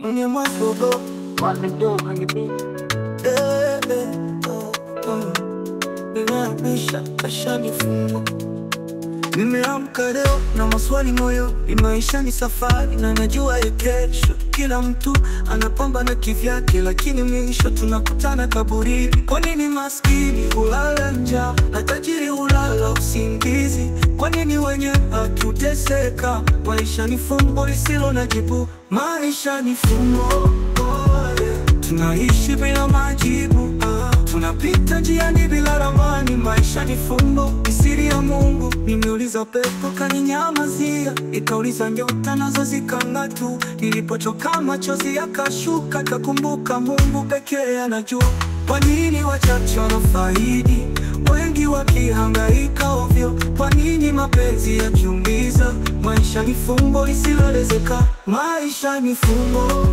Mwenye masogo wamedoma hivi ninapisha kashanifunga. Nimeamka leo na maswali moyo, maisha ni safari na najua ya kesho. Kila mtu anapambana kivyake, lakini mwisho tunakutana kaburini. Kwa nini maskini hulala njaa na tajiri hulala usingizi? Kwa nini wenye haki huteseka? Maisha ni fumbo lisilo na jibu. Maisha ni fumbo, tunaishi bila majibu. Tunapita njiani bila ramani. Maisha ni fumbo, ni siri ya Mungu. Nimeuliza pepo kaninyamazia, ikauliza nyota nazo zikang'aa tu. Nilipochoka machozi yakashuka, kakumbuka Mungu pekee anajua. Kwa nini wachache wanafaidi, wengi wakihangaika ovyo? Kwa nini mapenzi yakiumiza? Maisha ni fumbo lisiloelezeka. Maisha ni fumbo,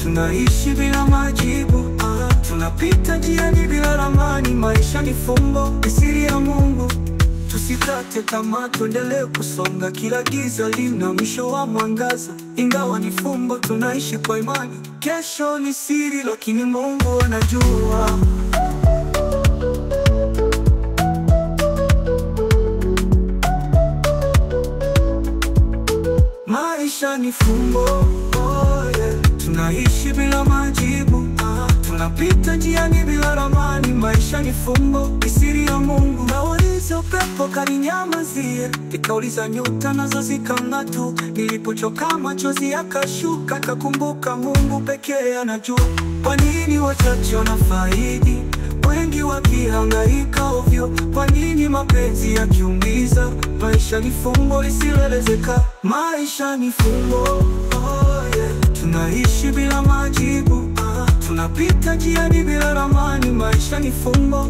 tunaishi bila majibu. Tunapita njiani bila ramani. Maisha ni fumbo, ni siri ya Mungu. Tusikate tamaa, tuendelee kusonga. Kila giza lina mwisho wa mwangaza. Ingawa ni fumbo, tunaishi kwa imani. Kesho ni siri, lakini Mungu anajua. Maisha ni fumbo, tunaishi bila majibu. Tunapita njiani bila ramani. Maisha ni fumbo, ni siri ya Mungu. Nauliza upepo kaninyamazia, ikauliza nyota nazo zikang'aa tu. Nilipochoka machozi yakashuka, kakumbuka Mungu pekee anajua. Kwa nini wachache wanafaidi, wengi wakihangaika ovyo? Kwa nini mapenzi yakiumiza? Maisha ni fumbo lisiloelezeka. Maisha ni fumbo, tunaishi bila majibu. Tunapita njiani bila ramani. Maisha ni fumbo,